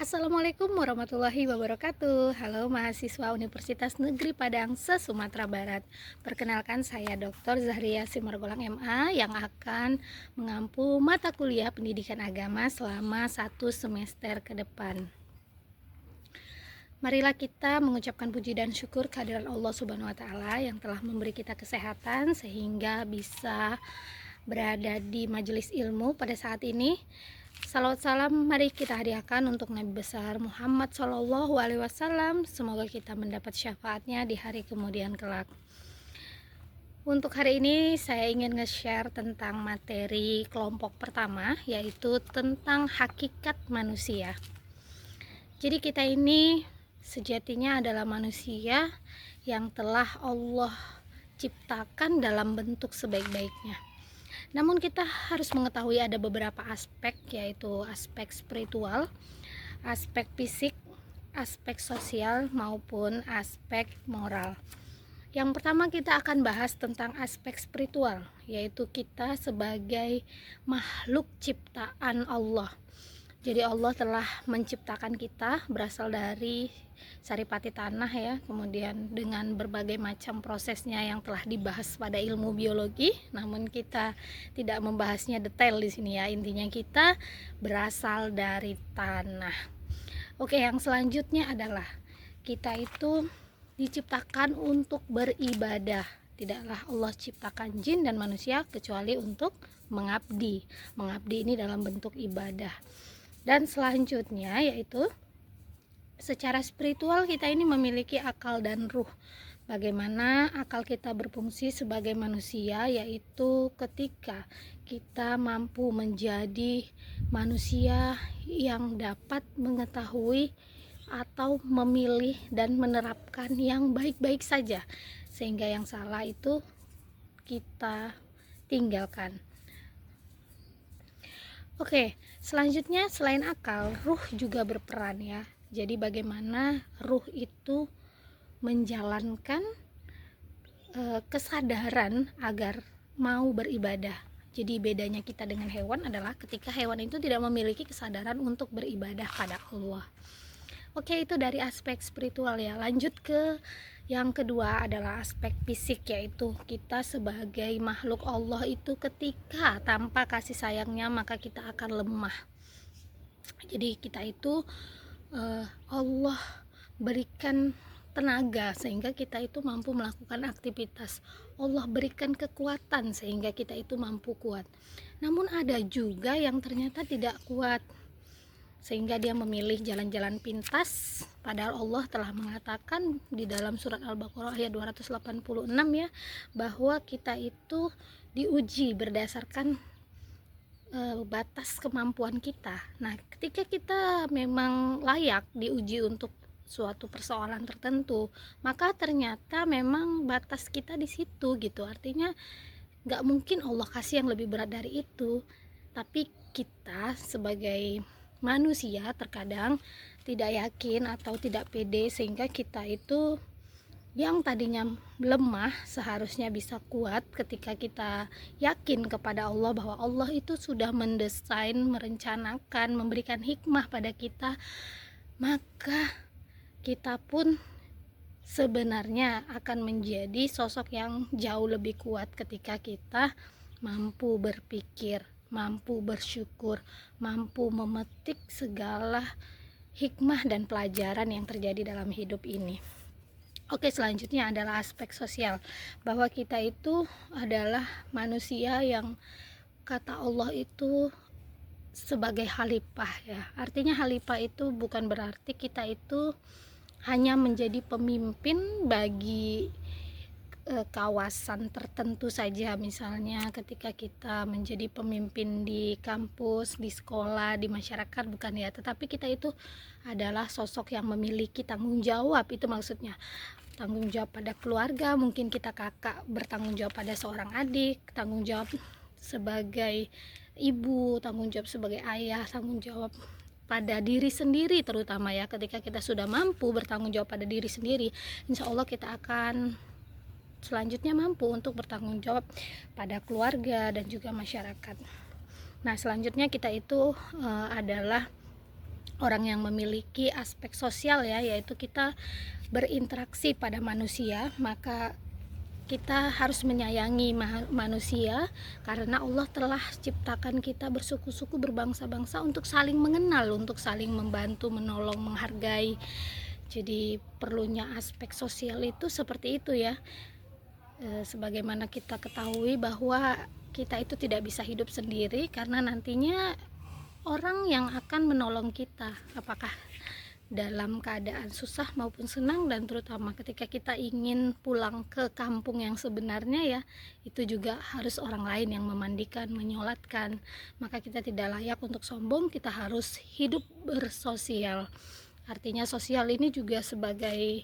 Assalamualaikum warahmatullahi wabarakatuh. Halo mahasiswa Universitas Negeri Padang se-Sumatera Barat. Perkenalkan saya Dr. Zahria Simargolang MA yang akan mengampu mata kuliah pendidikan agama selama 1 semester ke depan. Marilah kita mengucapkan puji dan syukur kehadiran Allah Subhanahu wa taala yang telah memberi kita kesehatan sehingga bisa berada di majelis ilmu pada saat ini. Salawat salam mari kita hadiahkan untuk Nabi besar Muhammad Shallallahu Alaihi Wasallam. Semoga kita mendapat syafaatnya di hari kemudian kelak. Untuk hari ini saya ingin nge-share tentang materi kelompok pertama, yaitu tentang hakikat manusia. Jadi kita ini sejatinya adalah manusia yang telah Allah ciptakan dalam bentuk sebaik-baiknya. Namun kita harus mengetahui ada beberapa aspek, yaitu aspek spiritual, aspek fisik, aspek sosial, maupun aspek moral. Yang pertama kita akan bahas tentang aspek spiritual, yaitu kita sebagai makhluk ciptaan Allah. Jadi Allah telah menciptakan kita berasal dari saripati tanah ya, kemudian dengan berbagai macam prosesnya yang telah dibahas pada ilmu biologi, namun kita tidak membahasnya detail di sini ya. Intinya kita berasal dari tanah. Oke, yang selanjutnya adalah kita itu diciptakan untuk beribadah. Tidaklah Allah ciptakan jin dan manusia kecuali untuk mengabdi. Mengabdi ini dalam bentuk ibadah. Dan selanjutnya yaitu secara spiritual kita ini memiliki akal dan ruh. Bagaimana akal kita berfungsi sebagai manusia, yaitu ketika kita mampu menjadi manusia yang dapat mengetahui atau memilih dan menerapkan yang baik-baik saja, sehingga yang salah itu kita tinggalkan. Oke, selanjutnya selain akal, ruh juga berperan ya. Jadi bagaimana ruh itu menjalankan kesadaran agar mau beribadah. Jadi bedanya kita dengan hewan adalah ketika hewan itu tidak memiliki kesadaran untuk beribadah pada Allah. Oke, itu dari aspek spiritual ya. Lanjut ke yang kedua adalah aspek fisik, yaitu kita sebagai makhluk Allah itu ketika tanpa kasih sayangnya maka kita akan lemah. Jadi kita itu Allah berikan tenaga sehingga kita itu mampu melakukan aktivitas. Allah berikan kekuatan sehingga kita itu mampu kuat. Namun ada juga yang ternyata tidak kuat, sehingga dia memilih jalan-jalan pintas, padahal Allah telah mengatakan di dalam surat Al-Baqarah ayat 286 ya, bahwa kita itu diuji berdasarkan batas kemampuan kita. Nah, ketika kita memang layak diuji untuk suatu persoalan tertentu, maka ternyata memang batas kita di situ gitu. Artinya nggak mungkin Allah kasih yang lebih berat dari itu. Tapi kita sebagai manusia terkadang tidak yakin atau tidak pede, sehingga kita itu yang tadinya lemah seharusnya bisa kuat ketika kita yakin kepada Allah bahwa Allah itu sudah mendesain, merencanakan, memberikan hikmah pada kita. Maka kita pun sebenarnya akan menjadi sosok yang jauh lebih kuat ketika kita mampu berpikir, mampu bersyukur, mampu memetik segala hikmah dan pelajaran yang terjadi dalam hidup ini. Oke, selanjutnya adalah aspek sosial, bahwa kita itu adalah manusia yang kata Allah itu sebagai khalifah ya. Artinya khalifah itu bukan berarti kita itu hanya menjadi pemimpin bagi kawasan tertentu saja. Misalnya ketika kita menjadi pemimpin di kampus, di sekolah, di masyarakat, bukan ya, tetapi kita itu adalah sosok yang memiliki tanggung jawab. Itu maksudnya tanggung jawab pada keluarga, mungkin kita kakak bertanggung jawab pada seorang adik, tanggung jawab sebagai ibu, tanggung jawab sebagai ayah, tanggung jawab pada diri sendiri terutama ya. Ketika kita sudah mampu bertanggung jawab pada diri sendiri, insya Allah kita akan selanjutnya mampu untuk bertanggung jawab pada keluarga dan juga masyarakat. Nah, selanjutnya kita itu adalah orang yang memiliki aspek sosial ya, yaitu kita berinteraksi pada manusia, maka kita harus menyayangi manusia karena Allah telah ciptakan kita bersuku-suku, berbangsa-bangsa untuk saling mengenal, untuk saling membantu, menolong, menghargai. Jadi perlunya aspek sosial itu seperti itu ya. Sebagaimana kita ketahui bahwa kita itu tidak bisa hidup sendiri karena nantinya orang yang akan menolong kita, apakah dalam keadaan susah maupun senang, dan terutama ketika kita ingin pulang ke kampung yang sebenarnya ya, itu juga harus orang lain yang memandikan, menyolatkan. Maka kita tidak layak untuk sombong, kita harus hidup bersosial. Artinya sosial ini juga sebagai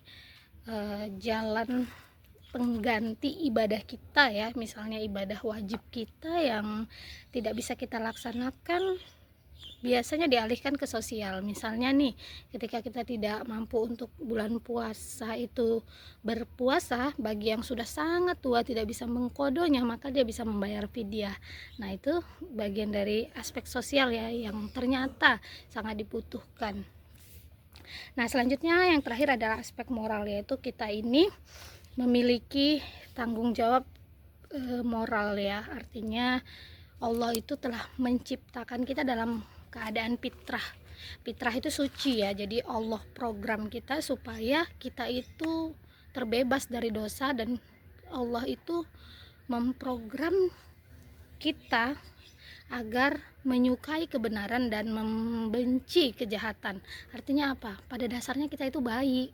jalan pengganti ibadah kita ya, misalnya ibadah wajib kita yang tidak bisa kita laksanakan biasanya dialihkan ke sosial. Misalnya nih, ketika kita tidak mampu untuk bulan puasa itu berpuasa, bagi yang sudah sangat tua tidak bisa mengkodonya, maka dia bisa membayar fidyah. Nah, itu bagian dari aspek sosial ya, yang ternyata sangat dibutuhkan. Nah, selanjutnya yang terakhir adalah aspek moral, yaitu kita ini memiliki tanggung jawab moral ya. Artinya Allah itu telah menciptakan kita dalam keadaan fitrah. Fitrah itu suci ya, jadi Allah program kita supaya kita itu terbebas dari dosa, dan Allah itu memprogram kita agar menyukai kebenaran dan membenci kejahatan. Artinya apa? Pada dasarnya kita itu baik,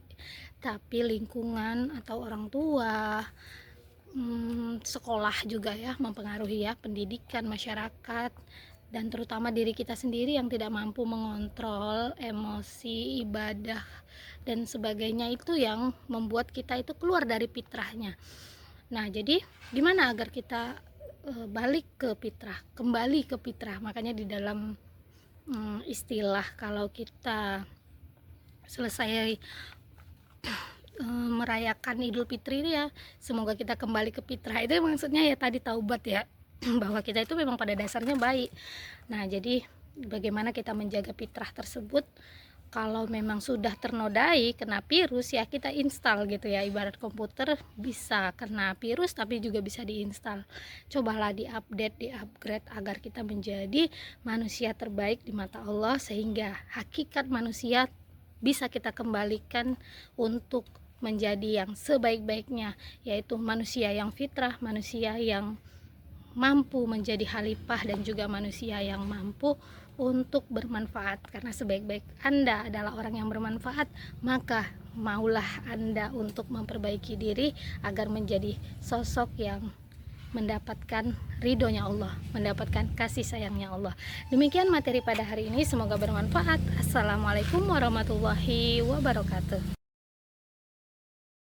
tapi lingkungan atau orang tua, sekolah juga ya mempengaruhi ya, pendidikan, masyarakat, dan terutama diri kita sendiri yang tidak mampu mengontrol emosi, ibadah dan sebagainya, itu yang membuat kita itu keluar dari fitrahnya. Nah, jadi gimana agar kita balik ke fitrah, kembali ke fitrah? Makanya di dalam istilah kalau kita selesai merayakan Idul Fitri ya, semoga kita kembali ke fitrah, itu maksudnya ya tadi taubat ya, bahwa kita itu memang pada dasarnya baik. Nah, jadi bagaimana kita menjaga fitrah tersebut? Kalau memang sudah ternodai kena virus ya kita install gitu ya, ibarat komputer bisa kena virus tapi juga bisa diinstal. Cobalah diupdate, diupgrade agar kita menjadi manusia terbaik di mata Allah, sehingga hakikat manusia bisa kita kembalikan untuk menjadi yang sebaik-baiknya, yaitu manusia yang fitrah, manusia yang mampu menjadi khalifah, dan juga manusia yang mampu untuk bermanfaat. Karena sebaik-baik Anda adalah orang yang bermanfaat, maka maulah Anda untuk memperbaiki diri agar menjadi sosok yang mendapatkan ridhonya Allah, mendapatkan kasih sayangnya Allah. Demikian materi pada hari ini, semoga bermanfaat. Assalamualaikum warahmatullahi wabarakatuh.